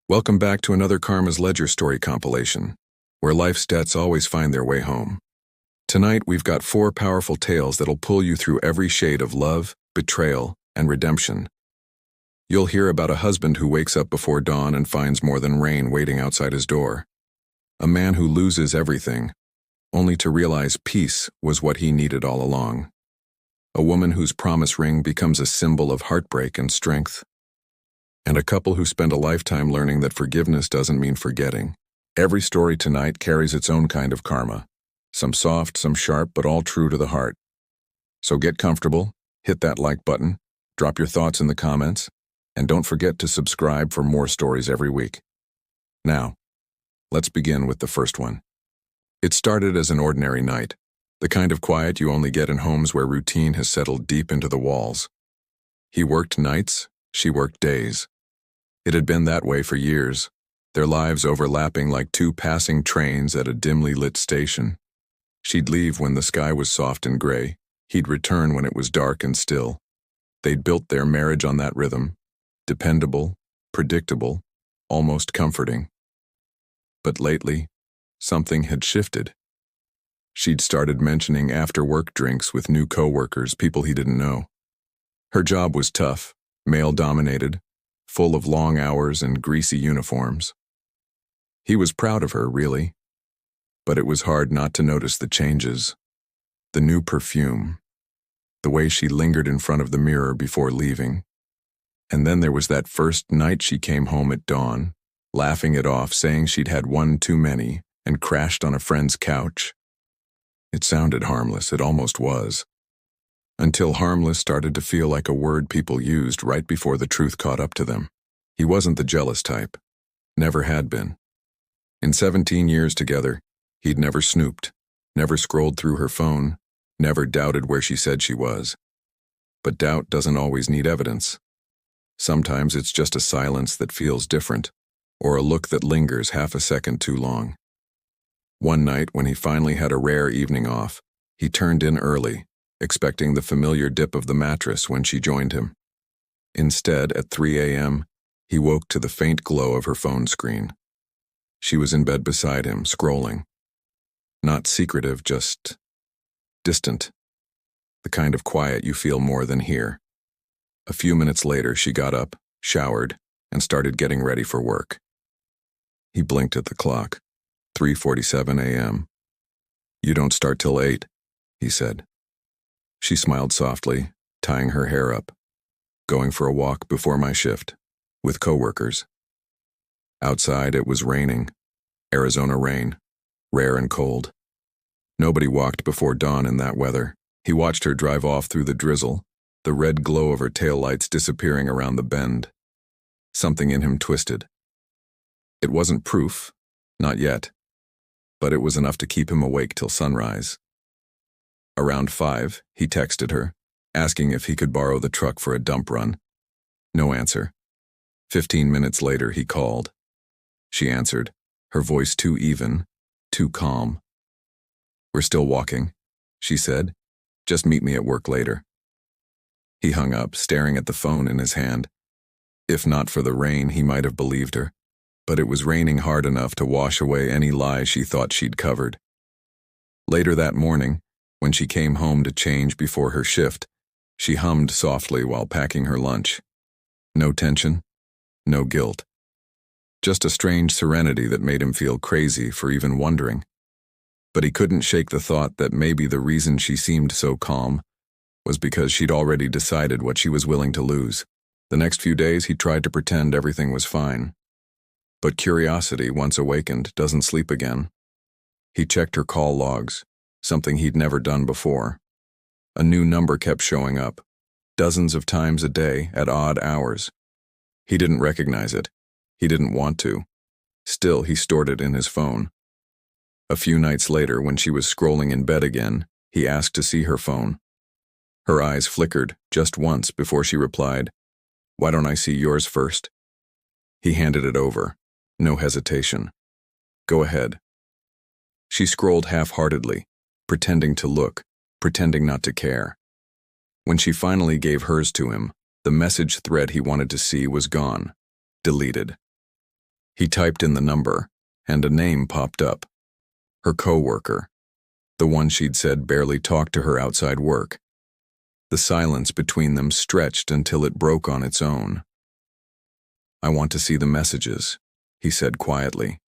Welcome back to another Karma's Ledger story compilation, where life's debts always find their way home. Tonight, we've got 4 powerful tales that'll pull you through every shade of love, betrayal, and redemption. You'll hear about a husband who wakes up before dawn and finds more than rain waiting outside his door. A man who loses everything, only to realize peace was what he needed all along. A woman whose promise ring becomes a symbol of heartbreak and strength. And a couple who spend a lifetime learning that forgiveness doesn't mean forgetting. Every story tonight carries its own kind of karma. Some soft, some sharp, but all true to the heart. So get comfortable, hit that like button, drop your thoughts in the comments, and don't forget to subscribe for more stories every week. Now, let's begin with the first one. It started as an ordinary night, the kind of quiet you only get in homes where routine has settled deep into the walls. He worked nights, she worked days. It had been that way for years, their lives overlapping like 2 passing trains at a dimly lit station. She'd leave when the sky was soft and gray. He'd return when it was dark and still. They'd built their marriage on that rhythm, dependable, predictable, almost comforting. But lately, something had shifted. She'd started mentioning after-work drinks with new coworkers, people he didn't know. Her job was tough, male-dominated, full of long hours and greasy uniforms. He was proud of her, really. But it was hard not to notice the changes. The new perfume. The way she lingered in front of the mirror before leaving. And then there was that first night she came home at dawn, laughing it off, saying she'd had one too many and crashed on a friend's couch. It sounded harmless, it almost was. Until harmless started to feel like a word people used right before the truth caught up to them. He wasn't the jealous type. Never had been. In 17 years together, he'd never snooped, never scrolled through her phone, never doubted where she said she was. But doubt doesn't always need evidence. Sometimes it's just a silence that feels different, or a look that lingers half a second too long. One night, when he finally had a rare evening off, he turned in early, expecting the familiar dip of the mattress when she joined him. Instead, at 3 a.m., he woke to the faint glow of her phone screen. She was in bed beside him, scrolling. Not secretive, just distant. The kind of quiet you feel more than hear. A few minutes later, she got up, showered, and started getting ready for work. He blinked at the clock. 3:47 a.m. "You don't start till 8, he said. She smiled softly, tying her hair up. "Going for a walk before my shift, with coworkers." Outside, it was raining. Arizona rain, rare and cold. Nobody walked before dawn in that weather. He watched her drive off through the drizzle, the red glow of her taillights disappearing around the bend. Something in him twisted. It wasn't proof, not yet, but it was enough to keep him awake till sunrise. Around 5, he texted her, asking if he could borrow the truck for a dump run. No answer. 15 minutes later, he called. She answered, her voice too even, too calm. "We're still walking," she said. "Just meet me at work later." He hung up, staring at the phone in his hand. If not for the rain, he might have believed her. But it was raining hard enough to wash away any lie she thought she'd covered. Later that morning, when she came home to change before her shift, she hummed softly while packing her lunch. No tension, no guilt. Just a strange serenity that made him feel crazy for even wondering. But he couldn't shake the thought that maybe the reason she seemed so calm was because she'd already decided what she was willing to lose. The next few days, he tried to pretend everything was fine. But curiosity, once awakened, doesn't sleep again. He checked her call logs, something he'd never done before. A new number kept showing up, dozens of times a day at odd hours. He didn't recognize it. He didn't want to. Still, he stored it in his phone. A few nights later, when she was scrolling in bed again, he asked to see her phone. Her eyes flickered just once before she replied, "Why don't I see yours first?" He handed it over. No hesitation. "Go ahead." She scrolled half-heartedly, pretending to look, pretending not to care. When she finally gave hers to him, the message thread he wanted to see was gone, deleted. He typed in the number, and a name popped up. Her coworker, the one she'd said barely talked to her outside work. The silence between them stretched until it broke on its own. "I want to see the messages," he said quietly.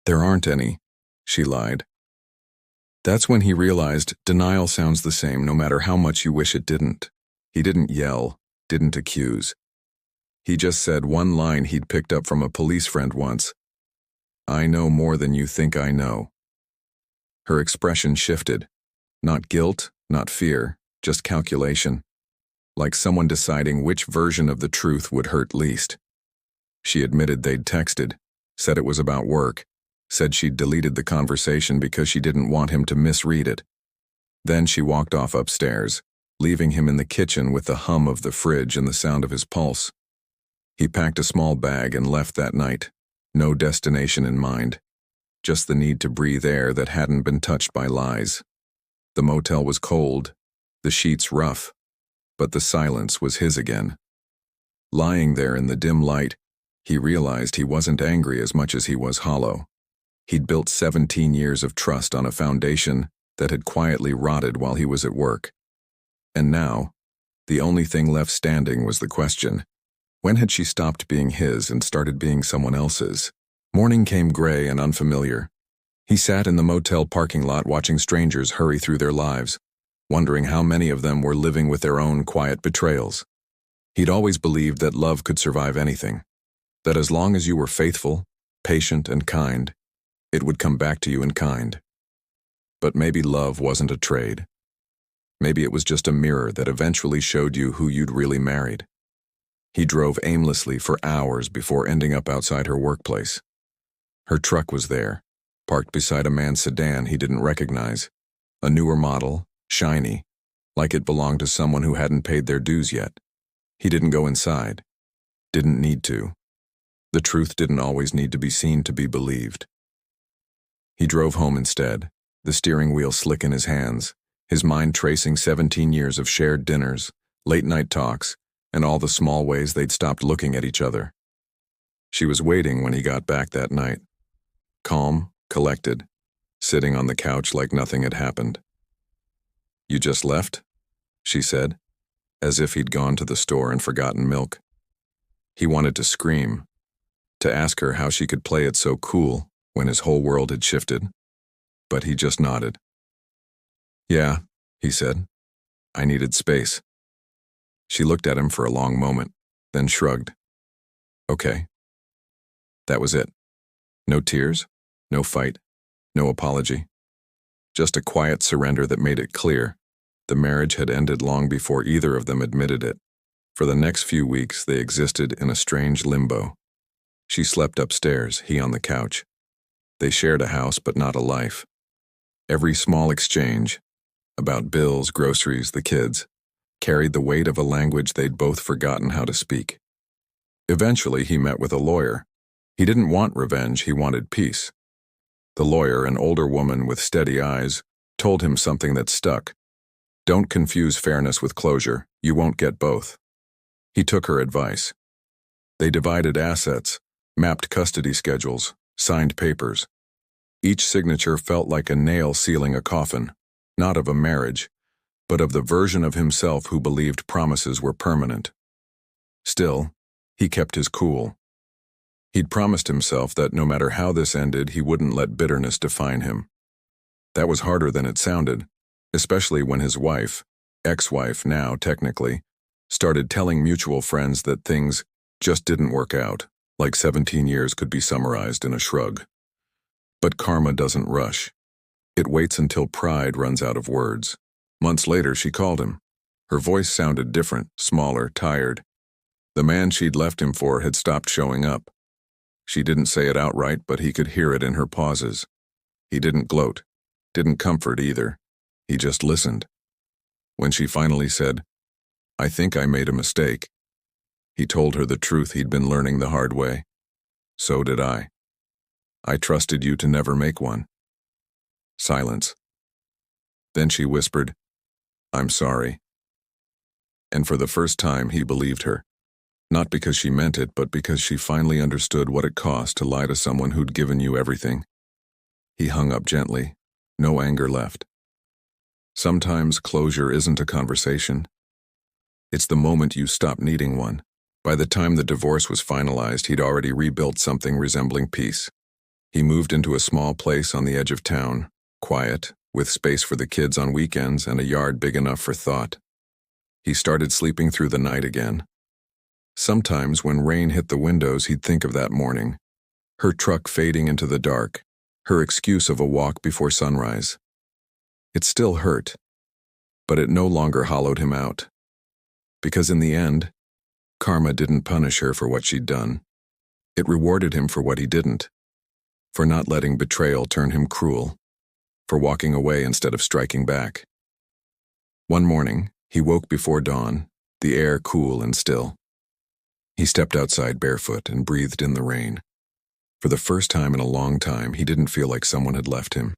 "There aren't any," she lied. That's when he realized denial sounds the same no matter how much you wish it didn't. He didn't yell, didn't accuse. He just said one line he'd picked up from a police friend once. "I know more than you think I know." Her expression shifted. Not guilt, not fear, just calculation. Like someone deciding which version of the truth would hurt least. She admitted they'd texted, said it was about work, said she'd deleted the conversation because she didn't want him to misread it. Then she walked off upstairs, leaving him in the kitchen with the hum of the fridge and the sound of his pulse. He packed a small bag and left that night, no destination in mind, just the need to breathe air that hadn't been touched by lies. The motel was cold, the sheets rough, but the silence was his again. Lying there in the dim light, he realized he wasn't angry as much as he was hollow. He'd built 17 years of trust on a foundation that had quietly rotted while he was at work. And now, the only thing left standing was the question, when had she stopped being his and started being someone else's? Morning came gray and unfamiliar. He sat in the motel parking lot watching strangers hurry through their lives, wondering how many of them were living with their own quiet betrayals. He'd always believed that love could survive anything, that as long as you were faithful, patient, and kind, it would come back to you in kind. But maybe love wasn't a trade. Maybe it was just a mirror that eventually showed you who you'd really married. He drove aimlessly for hours before ending up outside her workplace. Her truck was there, parked beside a man's sedan he didn't recognize, a newer model, shiny, like it belonged to someone who hadn't paid their dues yet. He didn't go inside. Didn't need to. The truth didn't always need to be seen to be believed. He drove home instead, the steering wheel slick in his hands, his mind tracing 17 years of shared dinners, late-night talks, and all the small ways they'd stopped looking at each other. She was waiting when he got back that night. Calm, collected, sitting on the couch like nothing had happened. "You just left?" she said, as if he'd gone to the store and forgotten milk. He wanted to scream, to ask her how she could play it so cool when his whole world had shifted, but he just nodded. "Yeah," he said. "I needed space." She looked at him for a long moment, then shrugged. "Okay." That was it. No tears, no fight, no apology. Just a quiet surrender that made it clear the marriage had ended long before either of them admitted it. For the next few weeks, they existed in a strange limbo. She slept upstairs, he on the couch. They shared a house, but not a life. Every small exchange, about bills, groceries, the kids, carried the weight of a language they'd both forgotten how to speak. Eventually, he met with a lawyer. He didn't want revenge, he wanted peace. The lawyer, an older woman with steady eyes, told him something that stuck. "Don't confuse fairness with closure. You won't get both." He took her advice. They divided assets, mapped custody schedules, signed papers. Each signature felt like a nail sealing a coffin, not of a marriage, but of the version of himself who believed promises were permanent. Still, he kept his cool. He'd promised himself that no matter how this ended, he wouldn't let bitterness define him. That was harder than it sounded, especially when his wife, ex-wife now technically, started telling mutual friends that things just didn't work out, like 17 years could be summarized in a shrug. But karma doesn't rush. It waits until pride runs out of words. Months later, she called him. Her voice sounded different, smaller, tired. The man she'd left him for had stopped showing up. She didn't say it outright, but he could hear it in her pauses. He didn't gloat, didn't comfort either. He just listened. When she finally said, "I think I made a mistake," he told her the truth he'd been learning the hard way. "So did I. I trusted you to never make one." Silence. Then she whispered, "I'm sorry." And for the first time, he believed her. Not because she meant it, but because she finally understood what it cost to lie to someone who'd given you everything. He hung up gently, no anger left. Sometimes closure isn't a conversation. It's the moment you stop needing one. By the time the divorce was finalized, he'd already rebuilt something resembling peace. He moved into a small place on the edge of town, quiet, with space for the kids on weekends and a yard big enough for thought. He started sleeping through the night again. Sometimes when rain hit the windows, he'd think of that morning, her truck fading into the dark, her excuse of a walk before sunrise. It still hurt, but it no longer hollowed him out. Because in the end, karma didn't punish her for what she'd done. It rewarded him for what he didn't, for not letting betrayal turn him cruel, for walking away instead of striking back. One morning, he woke before dawn, the air cool and still. He stepped outside barefoot and breathed in the rain. For the first time in a long time, he didn't feel like someone had left him.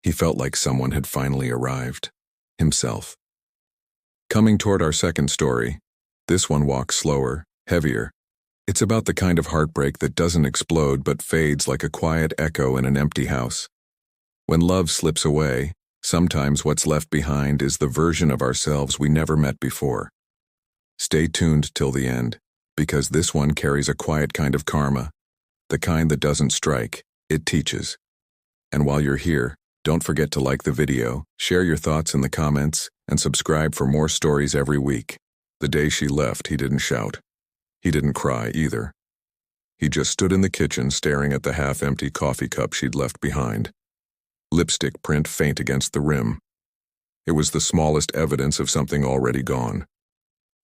He felt like someone had finally arrived, himself. Coming toward our second story, this one walks slower, heavier. It's about the kind of heartbreak that doesn't explode but fades like a quiet echo in an empty house. When love slips away, sometimes what's left behind is the version of ourselves we never met before. Stay tuned till the end, because this one carries a quiet kind of karma, the kind that doesn't strike, it teaches. And while you're here, don't forget to like the video, share your thoughts in the comments, and subscribe for more stories every week. The day she left, he didn't shout. He didn't cry either. He just stood in the kitchen staring at the half-empty coffee cup she'd left behind. Lipstick print faint against the rim. It was the smallest evidence of something already gone.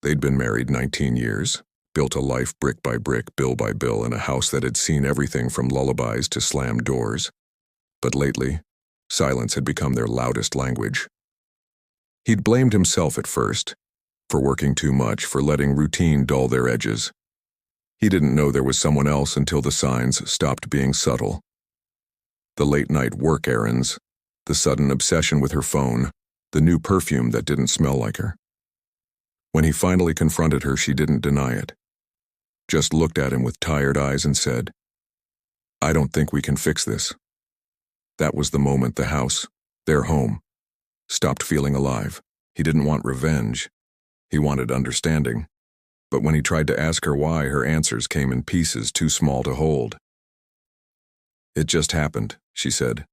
They'd been married 19 years, built a life brick by brick, bill by bill, in a house that had seen everything from lullabies to slammed doors. But lately, silence had become their loudest language. He'd blamed himself at first, for working too much, for letting routine dull their edges. He didn't know there was someone else until the signs stopped being subtle. The late-night work errands, the sudden obsession with her phone, the new perfume that didn't smell like her. When he finally confronted her, she didn't deny it. Just looked at him with tired eyes and said, "I don't think we can fix this." That was the moment the house, their home, stopped feeling alive. He didn't want revenge. He wanted understanding. But when he tried to ask her why, her answers came in pieces too small to hold. "It just happened," she said.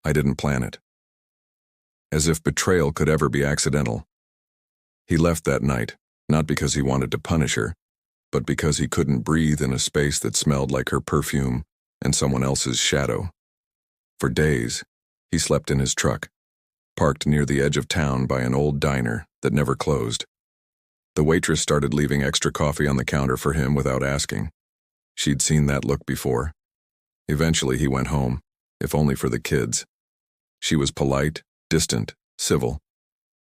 "I didn't plan it." As if betrayal could ever be accidental. He left that night, not because he wanted to punish her, but because he couldn't breathe in a space that smelled like her perfume and someone else's shadow. For days, he slept in his truck, parked near the edge of town by an old diner that never closed. The waitress started leaving extra coffee on the counter for him without asking. She'd seen that look before. Eventually he went home, if only for the kids. She was polite, distant, civil.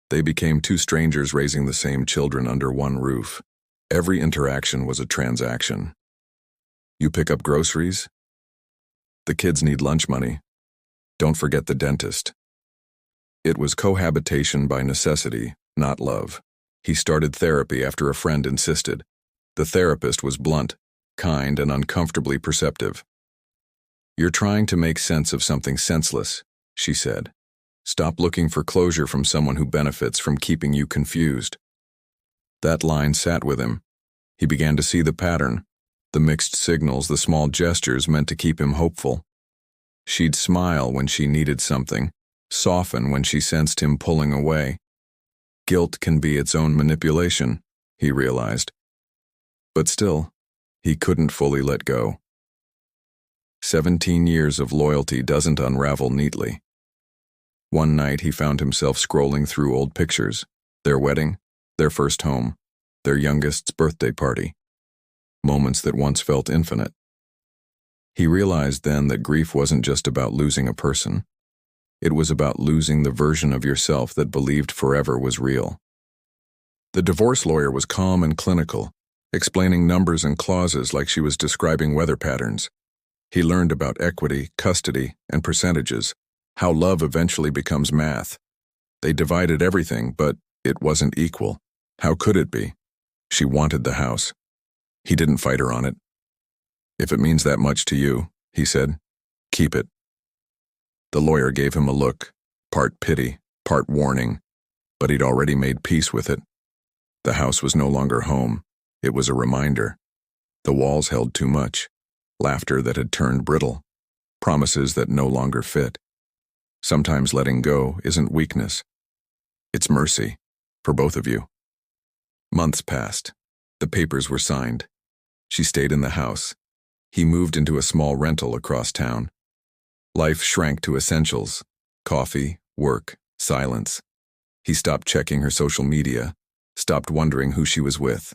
They became two strangers raising the same children under one roof. Every interaction was a transaction. "You pick up groceries? The kids need lunch money. Don't forget the dentist." It was cohabitation by necessity, not love. He started therapy after a friend insisted. The therapist was blunt, kind, and uncomfortably perceptive. "You're trying to make sense of something senseless," she said. "Stop looking for closure from someone who benefits from keeping you confused." That line sat with him. He began to see the pattern, the mixed signals, the small gestures meant to keep him hopeful. She'd smile when she needed something, soften when she sensed him pulling away. Guilt can be its own manipulation, he realized. But still, he couldn't fully let go. 17 years of loyalty doesn't unravel neatly. One night he found himself scrolling through old pictures, their wedding, their first home, their youngest's birthday party. Moments that once felt infinite. He realized then that grief wasn't just about losing a person. It was about losing the version of yourself that believed forever was real. The divorce lawyer was calm and clinical, explaining numbers and clauses like she was describing weather patterns. He learned about equity, custody, and percentages, how love eventually becomes math. They divided everything, but it wasn't equal. How could it be? She wanted the house, He didn't fight her on it. "If it means that much to you," he said, "keep it." The lawyer gave him a look, part pity, part warning, but he'd already made peace with it. The house was no longer home. It was a reminder. The walls held too much, laughter that had turned brittle, promises that no longer fit. Sometimes letting go isn't weakness. It's mercy, for both of you. Months passed. The papers were signed. She stayed in the house. He moved into a small rental across town. Life shrank to essentials: coffee, work, silence. He stopped checking her social media, stopped wondering who she was with.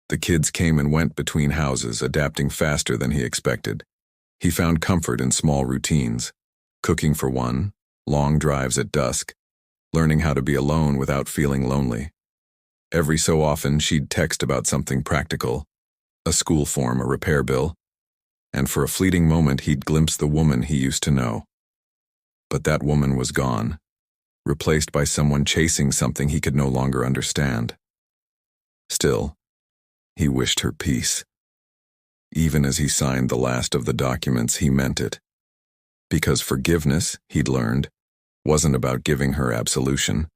The kids came and went between houses, adapting faster than he expected. He found comfort in small routines: cooking for one, long drives at dusk, learning how to be alone without feeling lonely. Every so often, she'd text about something practical, a school form, a repair bill, and for a fleeting moment he'd glimpse the woman he used to know. But that woman was gone, replaced by someone chasing something he could no longer understand. Still, he wished her peace. Even as he signed the last of the documents, he meant it. Because forgiveness, he'd learned, wasn't about giving her absolution.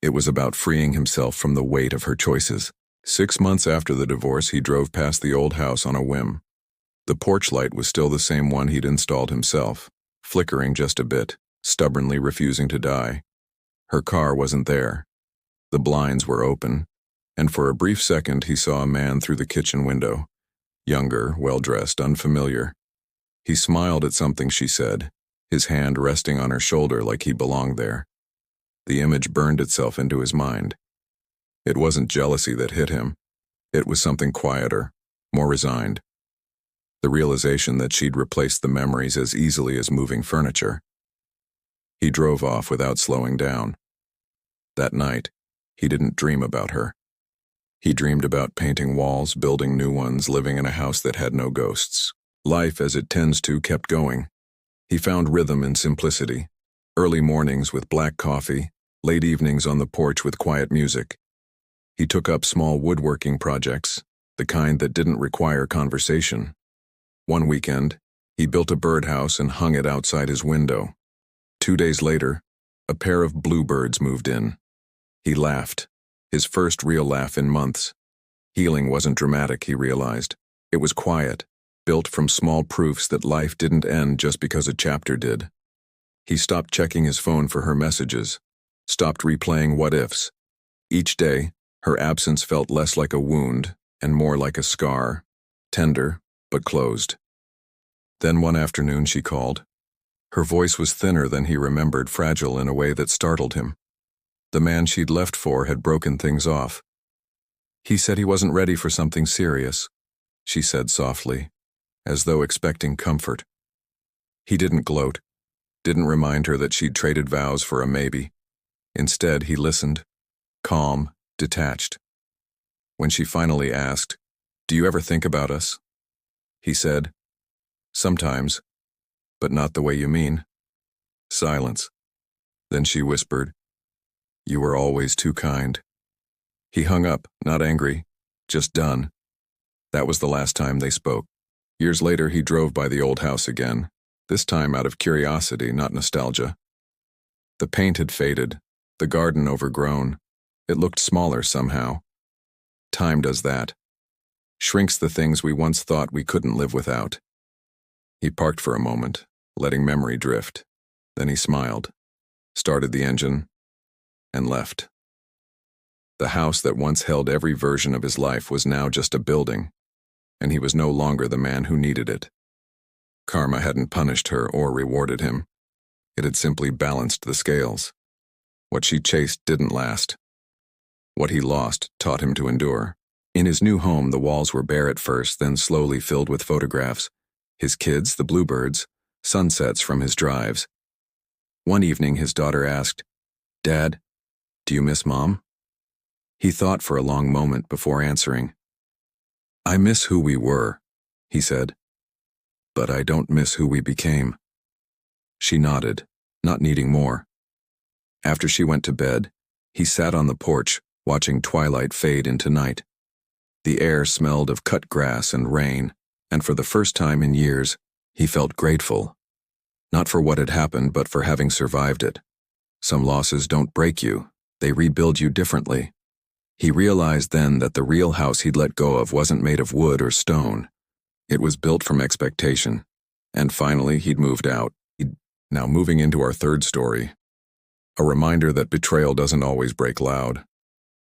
It was about freeing himself from the weight of her choices. 6 months after the divorce, he drove past the old house on a whim. The porch light was still the same one he'd installed himself, flickering just a bit, stubbornly refusing to die. Her car wasn't there. The blinds were open, and for a brief second he saw a man through the kitchen window. Younger, well-dressed, unfamiliar. He smiled at something she said, his hand resting on her shoulder like he belonged there. The image burned itself into his mind. It wasn't jealousy that hit him. It was something quieter, more resigned. The realization that she'd replaced the memories as easily as moving furniture. He drove off without slowing down. That night, he didn't dream about her. He dreamed about painting walls, building new ones, living in a house that had no ghosts. Life, as it tends to, kept going. He found rhythm in simplicity. Early mornings with black coffee, late evenings on the porch with quiet music. He took up small woodworking projects, the kind that didn't require conversation. One weekend, he built a birdhouse and hung it outside his window. 2 days later, a pair of bluebirds moved in. He laughed, his first real laugh in months. Healing wasn't dramatic, he realized. It was quiet, built from small proofs that life didn't end just because a chapter did. He stopped checking his phone for her messages, stopped replaying what-ifs. Each day, her absence felt less like a wound and more like a scar, tender but closed. Then one afternoon she called. Her voice was thinner than he remembered, fragile in a way that startled him. The man she'd left for had broken things off. He said he wasn't ready for something serious, she said softly, as though expecting comfort. He didn't gloat, didn't remind her that she'd traded vows for a maybe. Instead, he listened, calm, detached. When she finally asked, "Do you ever think about us?" he said, "Sometimes, but not the way you mean." Silence. Then she whispered, "You were always too kind." He hung up, not angry, just done. That was the last time they spoke. Years later, he drove by the old house again, this time out of curiosity, not nostalgia. The paint had faded, the garden overgrown. It looked smaller somehow. Time does that. Shrinks the things we once thought we couldn't live without. He parked for a moment, letting memory drift. Then he smiled, started the engine, and left. The house that once held every version of his life was now just a building, and he was no longer the man who needed it. Karma hadn't punished her or rewarded him. It had simply balanced the scales. What she chased didn't last. What he lost taught him to endure. In his new home, the walls were bare at first, then slowly filled with photographs. His kids, the bluebirds, sunsets from his drives. One evening, his daughter asked, "Dad, do you miss Mom?" He thought for a long moment before answering. "I miss who we were," he said, "but I don't miss who we became." She nodded, not needing more. After she went to bed, he sat on the porch, watching twilight fade into night. The air smelled of cut grass and rain, and for the first time in years, he felt grateful. Not for what had happened, but for having survived it. Some losses don't break you, they rebuild you differently. He realized then that the real house he'd let go of wasn't made of wood or stone. It was built from expectation. And finally, he'd moved out. Now moving into our third story. A reminder that betrayal doesn't always break loud.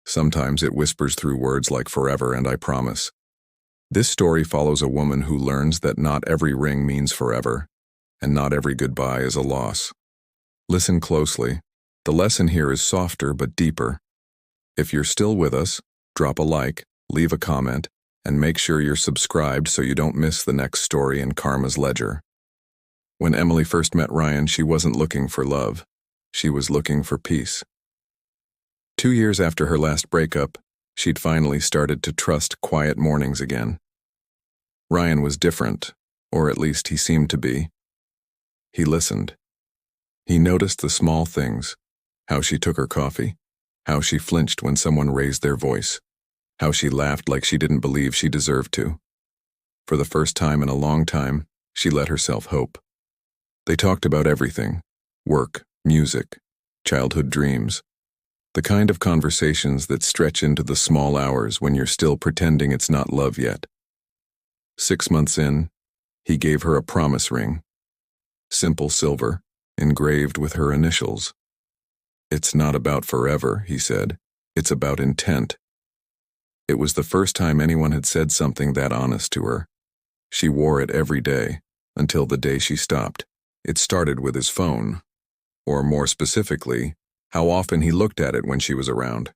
Sometimes it whispers through words like forever and I promise. This story follows a woman who learns that not every ring means forever, and not every goodbye is a loss. Listen closely. The lesson here is softer but deeper. If you're still with us, drop a like, leave a comment, and make sure you're subscribed so you don't miss the next story in Karma's ledger. When Emily first met Ryan, she wasn't looking for love. She was looking for peace. 2 years after her last breakup, she'd finally started to trust quiet mornings again. Ryan was different, or at least he seemed to be. He listened. He noticed the small things, how she took her coffee, how she flinched when someone raised their voice, how she laughed like she didn't believe she deserved to. For the first time in a long time, she let herself hope. They talked about everything: work, music, childhood dreams. The kind of conversations that stretch into the small hours when you're still pretending it's not love yet. 6 months in, he gave her a promise ring. Simple silver, engraved with her initials. It's not about forever, he said. It's about intent. It was the first time anyone had said something that honest to her. She wore it every day, until the day she stopped. It started with his phone, or more specifically, how often he looked at it when she was around.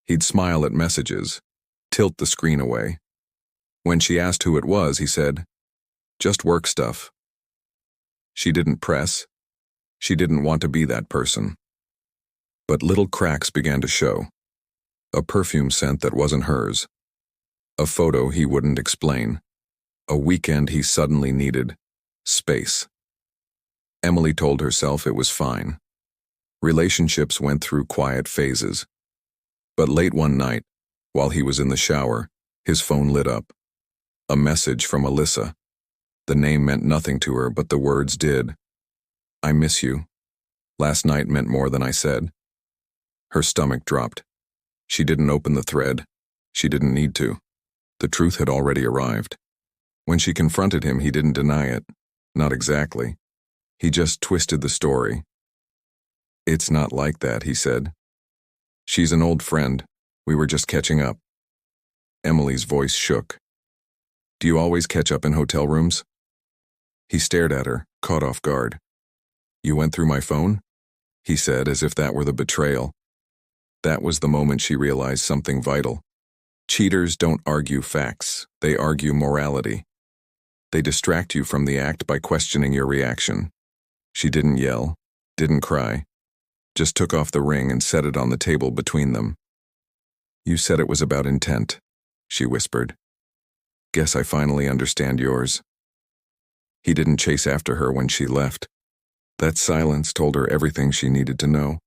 He'd smile at messages, tilt the screen away. When she asked who it was, he said, "Just work stuff." She didn't press. She didn't want to be that person. But little cracks began to show. A perfume scent that wasn't hers. A photo he wouldn't explain. A weekend he suddenly needed. Space. Emily told herself it was fine. Relationships went through quiet phases. But late one night, while he was in the shower, his phone lit up. A message from Alyssa. The name meant nothing to her, but the words did. "I miss you. Last night meant more than I said." Her stomach dropped. She didn't open the thread. She didn't need to. The truth had already arrived. When she confronted him, he didn't deny it. Not exactly. He just twisted the story. "It's not like that," he said. "She's an old friend. We were just catching up." Emily's voice shook. "Do you always catch up in hotel rooms?" He stared at her, caught off guard. "You went through my phone?" he said, as if that were the betrayal. That was the moment she realized something vital. Cheaters don't argue facts, they argue morality. They distract you from the act by questioning your reaction. She didn't yell, didn't cry, just took off the ring and set it on the table between them. "You said it was about intent," she whispered. "Guess I finally understand yours." He didn't chase after her when she left. That silence told her everything she needed to know.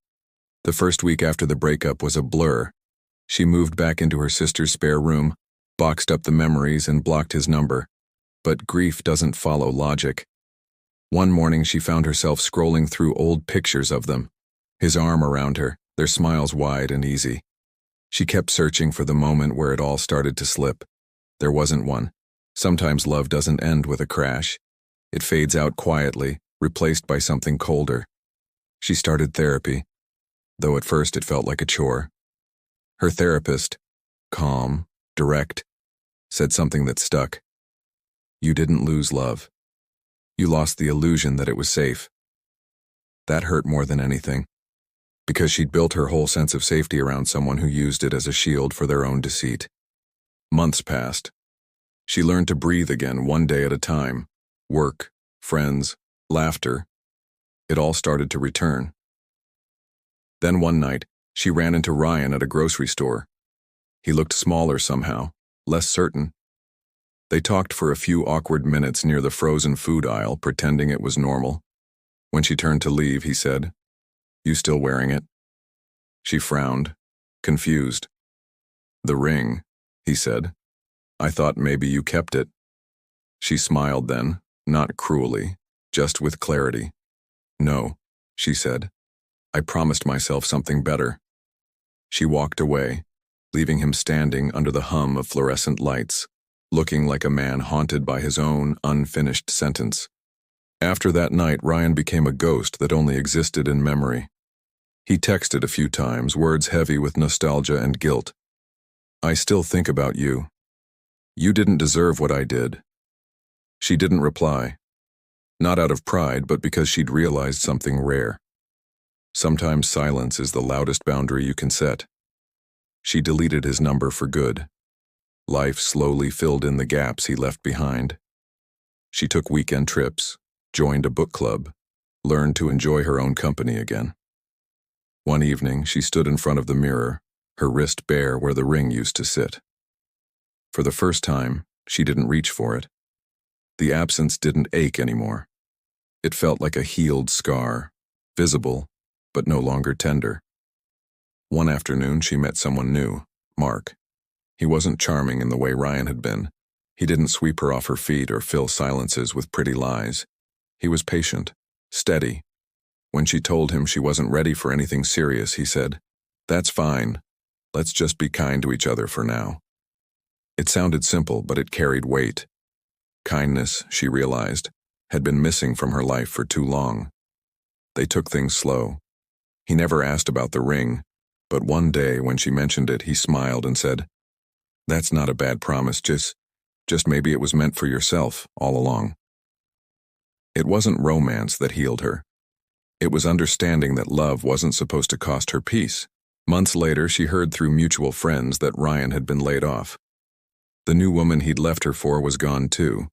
The first week after the breakup was a blur. She moved back into her sister's spare room, boxed up the memories and blocked his number. But grief doesn't follow logic. One morning she found herself scrolling through old pictures of them, his arm around her, their smiles wide and easy. She kept searching for the moment where it all started to slip. There wasn't one. Sometimes love doesn't end with a crash. It fades out quietly, replaced by something colder. She started therapy, though at first it felt like a chore. Her therapist, calm, direct, said something that stuck. "You didn't lose love. You lost the illusion that it was safe." That hurt more than anything, because she'd built her whole sense of safety around someone who used it as a shield for their own deceit. Months passed. She learned to breathe again, one day at a time. Work, friends, laughter. It all started to return. Then one night, she ran into Ryan at a grocery store. He looked smaller somehow, less certain. They talked for a few awkward minutes near the frozen food aisle, pretending it was normal. When she turned to leave, he said, "You still wearing it?" She frowned, confused. "The ring," he said. "I thought maybe you kept it." She smiled then, not cruelly, just with clarity. "No," she said. "I promised myself something better." She walked away, leaving him standing under the hum of fluorescent lights, looking like a man haunted by his own unfinished sentence. After that night, Ryan became a ghost that only existed in memory. He texted a few times, words heavy with nostalgia and guilt. "I still think about you. You didn't deserve what I did." She didn't reply. Not out of pride, but because she'd realized something rare. Sometimes silence is the loudest boundary you can set. She deleted his number for good. Life slowly filled in the gaps he left behind. She took weekend trips, joined a book club, learned to enjoy her own company again. One evening, she stood in front of the mirror, her wrist bare where the ring used to sit. For the first time, she didn't reach for it. The absence didn't ache anymore. It felt like a healed scar, visible, but no longer tender. One afternoon, she met someone new, Mark. He wasn't charming in the way Ryan had been. He didn't sweep her off her feet or fill silences with pretty lies. He was patient, steady. When she told him she wasn't ready for anything serious, he said, "That's fine. Let's just be kind to each other for now." It sounded simple, but it carried weight. Kindness, she realized, had been missing from her life for too long. They took things slow. He never asked about the ring, but one day when she mentioned it, he smiled and said, "That's not a bad promise, just maybe it was meant for yourself all along." It wasn't romance that healed her. It was understanding that love wasn't supposed to cost her peace. Months later, she heard through mutual friends that Ryan had been laid off. The new woman he'd left her for was gone too.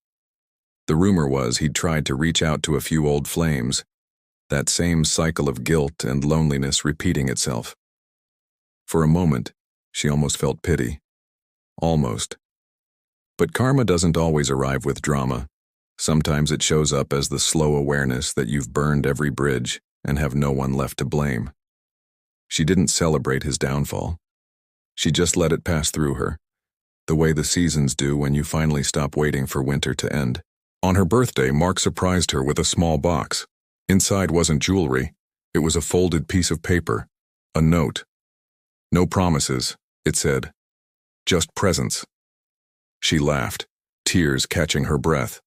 The rumor was he'd tried to reach out to a few old flames, that same cycle of guilt and loneliness repeating itself. For a moment, she almost felt pity. Almost. But karma doesn't always arrive with drama. Sometimes it shows up as the slow awareness that you've burned every bridge and have no one left to blame. She didn't celebrate his downfall. She just let it pass through her, the way the seasons do when you finally stop waiting for winter to end. On her birthday, Mark surprised her with a small box. Inside wasn't jewelry. It was a folded piece of paper, a note. "No promises," it said. "Just presents." She laughed, tears catching her breath.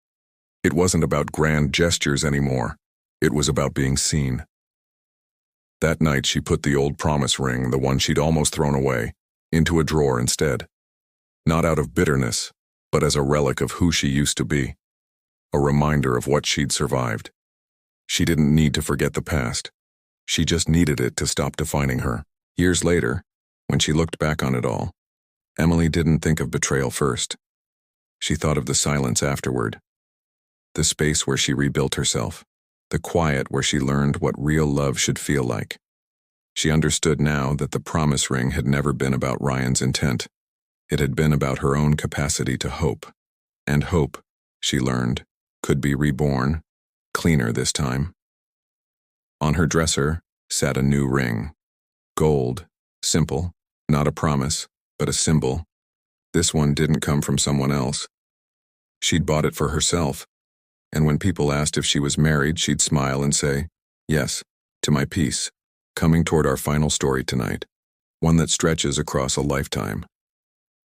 It wasn't about grand gestures anymore. It was about being seen. That night, she put the old promise ring, the one she'd almost thrown away, into a drawer instead. Not out of bitterness, but as a relic of who she used to be. A reminder of what she'd survived. She didn't need to forget the past. She just needed it to stop defining her. Years later, when she looked back on it all, Emily didn't think of betrayal first. She thought of the silence afterward. The space where she rebuilt herself. The quiet where she learned what real love should feel like. She understood now that the promise ring had never been about Ryan's intent. It had been about her own capacity to hope. And hope, she learned, could be reborn, cleaner this time. On her dresser sat a new ring. Gold, simple, not a promise, but a symbol. This one didn't come from someone else. She'd bought it for herself, and when people asked if she was married, she'd smile and say, "Yes, to my peace, coming toward our final story tonight, one that stretches across a lifetime.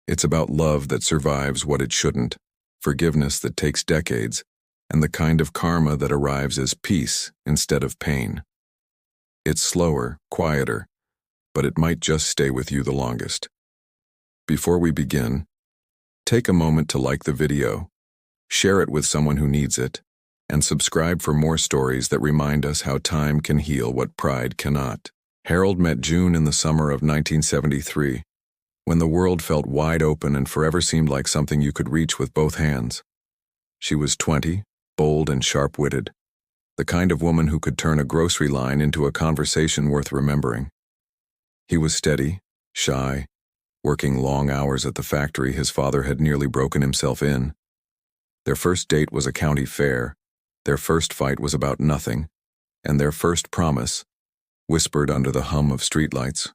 It's about love that survives what it shouldn't, forgiveness that takes decades, and the kind of karma that arrives as peace instead of pain. It's slower, quieter, but it might just stay with you the longest." Before we begin, take a moment to like the video, share it with someone who needs it, and subscribe for more stories that remind us how time can heal what pride cannot. Harold met June in the summer of 1973, when the world felt wide open and forever seemed like something you could reach with both hands. She was 20, bold and sharp-witted, the kind of woman who could turn a grocery line into a conversation worth remembering. He was steady, shy, working long hours at the factory his father had nearly broken himself in. Their first date was a county fair, their first fight was about nothing, and their first promise, whispered under the hum of streetlights,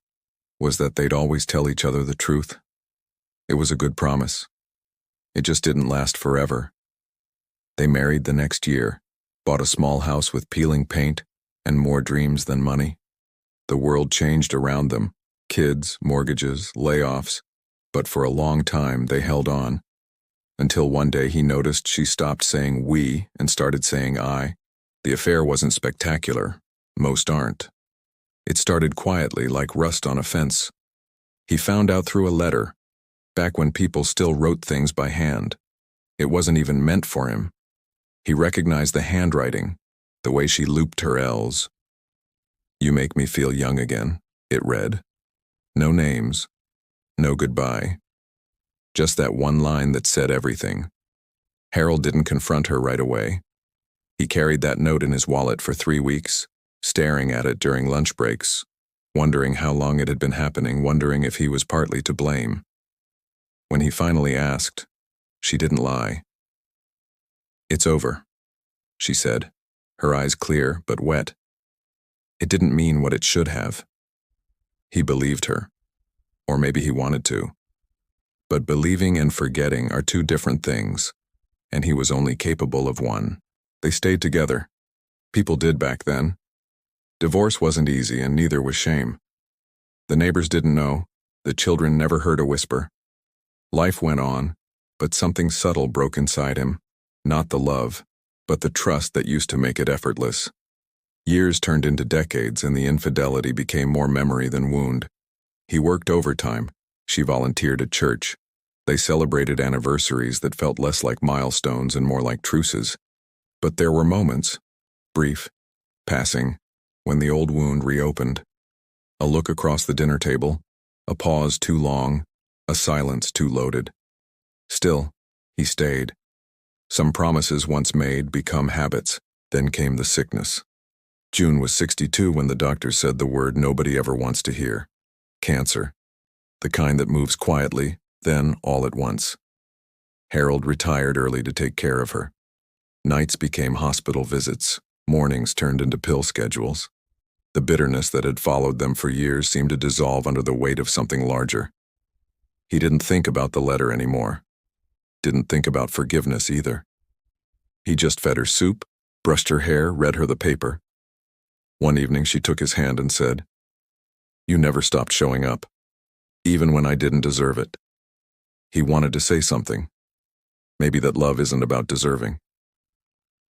was that they'd always tell each other the truth. It was a good promise. It just didn't last forever. They married the next year, bought a small house with peeling paint and more dreams than money. The world changed around them, kids, mortgages, layoffs, but for a long time they held on. Until one day he noticed she stopped saying we and started saying I. The affair wasn't spectacular. Most aren't. It started quietly, like rust on a fence. He found out through a letter, back when people still wrote things by hand. It wasn't even meant for him. He recognized the handwriting, the way she looped her L's. You make me feel young again, it read. No names, no goodbye. Just that one line that said everything. Harold didn't confront her right away. He carried that note in his wallet for 3 weeks, staring at it during lunch breaks, wondering how long it had been happening, wondering if he was partly to blame. When he finally asked, she didn't lie. It's over, she said, her eyes clear but wet. It didn't mean what it should have. He believed her, or maybe he wanted to. But believing and forgetting are two different things, and he was only capable of one. They stayed together. People did back then. Divorce wasn't easy, and neither was shame. The neighbors didn't know. The children never heard a whisper. Life went on, but something subtle broke inside him. Not the love, but the trust that used to make it effortless. Years turned into decades, and the infidelity became more memory than wound. He worked overtime. She volunteered at church. They celebrated anniversaries that felt less like milestones and more like truces. But there were moments, brief, passing, when the old wound reopened. A look across the dinner table, a pause too long, a silence too loaded. Still, he stayed. Some promises once made become habits. Then came the sickness. June was 62 when the doctor said the word nobody ever wants to hear. Cancer. The kind that moves quietly, then all at once. Harold retired early to take care of her. Nights became hospital visits. Mornings turned into pill schedules. The bitterness that had followed them for years seemed to dissolve under the weight of something larger. He didn't think about the letter anymore. Didn't think about forgiveness either. He just fed her soup, brushed her hair, read her the paper. One evening she took his hand and said, "You never stopped showing up, even when I didn't deserve it." He wanted to say something. Maybe that love isn't about deserving.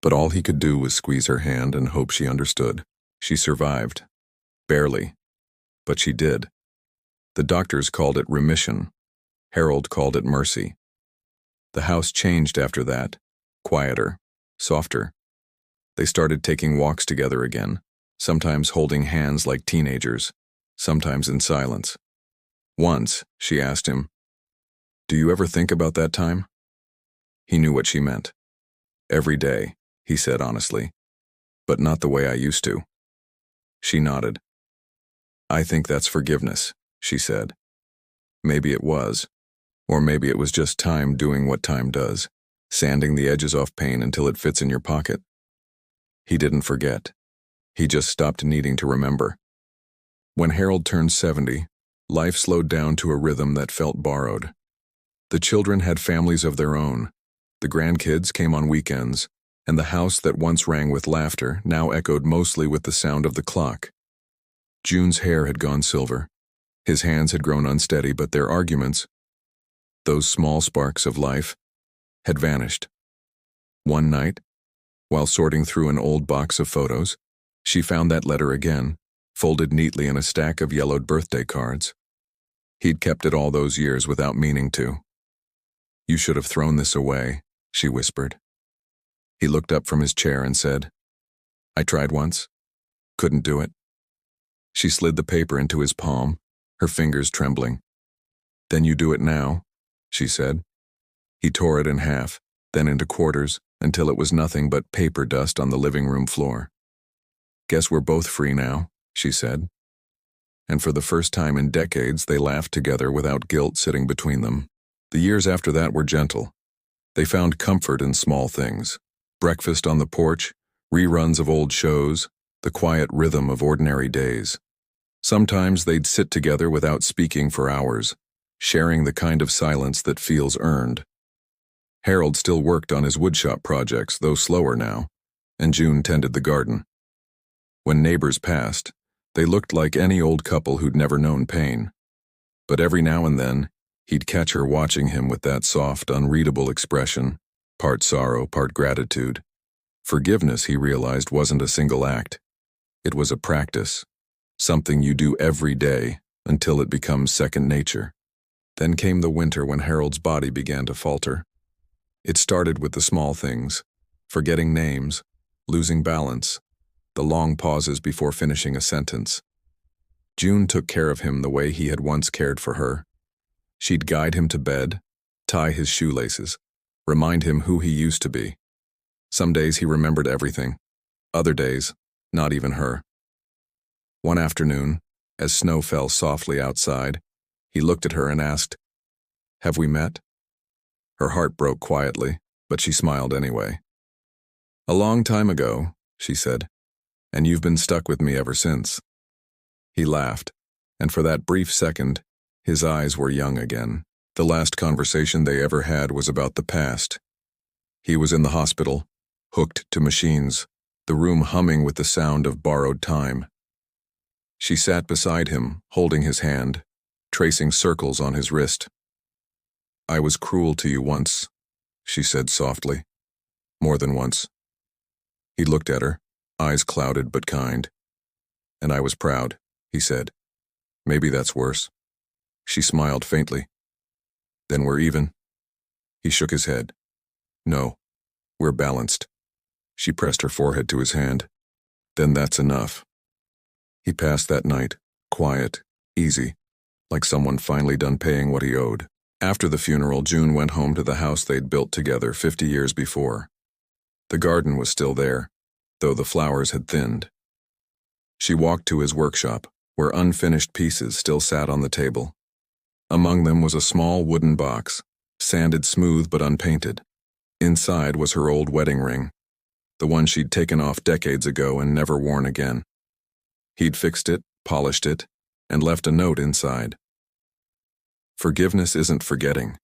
But all he could do was squeeze her hand and hope she understood. She survived. Barely. But she did. The doctors called it remission. Harold called it mercy. The house changed after that. Quieter. Softer. They started taking walks together again, sometimes holding hands like teenagers, sometimes in silence. Once, she asked him, "Do you ever think about that time?" He knew what she meant. "Every day," he said honestly, "but not the way I used to." She nodded. "I think that's forgiveness," she said. Maybe it was, or maybe it was just time doing what time does, sanding the edges off pain until it fits in your pocket. He didn't forget. He just stopped needing to remember. When Harold turned 70, life slowed down to a rhythm that felt borrowed. The children had families of their own. The grandkids came on weekends, and the house that once rang with laughter now echoed mostly with the sound of the clock. June's hair had gone silver. His hands had grown unsteady, but their arguments, those small sparks of life, had vanished. One night, while sorting through an old box of photos, she found that letter again, folded neatly in a stack of yellowed birthday cards. He'd kept it all those years without meaning to. "You should have thrown this away," she whispered. He looked up from his chair and said, "I tried once. Couldn't do it." She slid the paper into his palm, her fingers trembling. "Then you do it now," she said. He tore it in half, then into quarters, until it was nothing but paper dust on the living room floor. "Guess we're both free now," she said. And for the first time in decades, they laughed together without guilt sitting between them. The years after that were gentle. They found comfort in small things. Breakfast on the porch, reruns of old shows, the quiet rhythm of ordinary days. Sometimes they'd sit together without speaking for hours, sharing the kind of silence that feels earned. Harold still worked on his woodshop projects, though slower now, and June tended the garden. When neighbors passed, they looked like any old couple who'd never known pain. But every now and then, he'd catch her watching him with that soft, unreadable expression, part sorrow, part gratitude. Forgiveness, he realized, wasn't a single act. It was a practice, something you do every day until it becomes second nature. Then came the winter when Harold's body began to falter. It started with the small things, forgetting names, losing balance, the long pauses before finishing a sentence. June took care of him the way he had once cared for her. She'd guide him to bed, tie his shoelaces, remind him who he used to be. Some days he remembered everything, other days, not even her. One afternoon, as snow fell softly outside, he looked at her and asked, "Have we met?" Her heart broke quietly, but she smiled anyway. "A long time ago," she said, "and you've been stuck with me ever since." He laughed, and for that brief second, his eyes were young again. The last conversation they ever had was about the past. He was in the hospital, hooked to machines, the room humming with the sound of borrowed time. She sat beside him, holding his hand, tracing circles on his wrist. "I was cruel to you once," she said softly. "More than once." He looked at her, eyes clouded but kind. "And I was proud," he said. "Maybe that's worse." She smiled faintly. "Then we're even?" He shook his head. "No, we're balanced." She pressed her forehead to his hand. "Then that's enough." He passed that night, quiet, easy, like someone finally done paying what he owed. After the funeral, June went home to the house they'd built together 50 years before. The garden was still there, though the flowers had thinned. She walked to his workshop, where unfinished pieces still sat on the table. Among them was a small wooden box, sanded smooth but unpainted. Inside was her old wedding ring, the one she'd taken off decades ago and never worn again. He'd fixed it, polished it, and left a note inside. "Forgiveness isn't forgetting.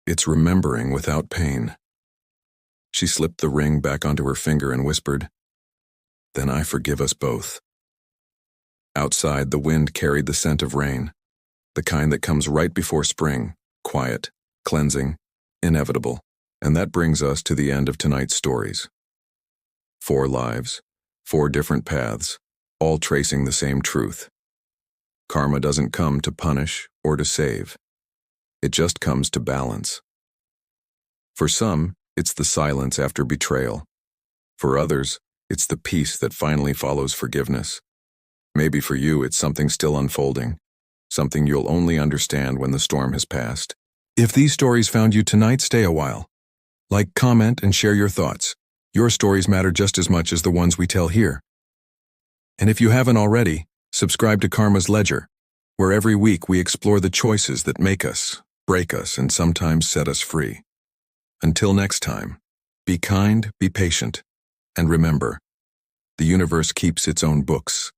It's remembering without pain." She slipped the ring back onto her finger and whispered, "Then I forgive us both." Outside, the wind carried the scent of rain, the kind that comes right before spring, quiet, cleansing, inevitable. And that brings us to the end of tonight's stories. 4 lives, 4 different paths, all tracing the same truth. Karma doesn't come to punish or to save. It just comes to balance. For some, it's the silence after betrayal. For others, it's the peace that finally follows forgiveness. Maybe for you, it's something still unfolding, something you'll only understand when the storm has passed. If these stories found you tonight, stay a while. Like, comment, and share your thoughts. Your stories matter just as much as the ones we tell here. And if you haven't already, subscribe to Karma's Ledger, where every week we explore the choices that make us, break us, and sometimes set us free. Until next time, be kind, be patient, and remember, the universe keeps its own books.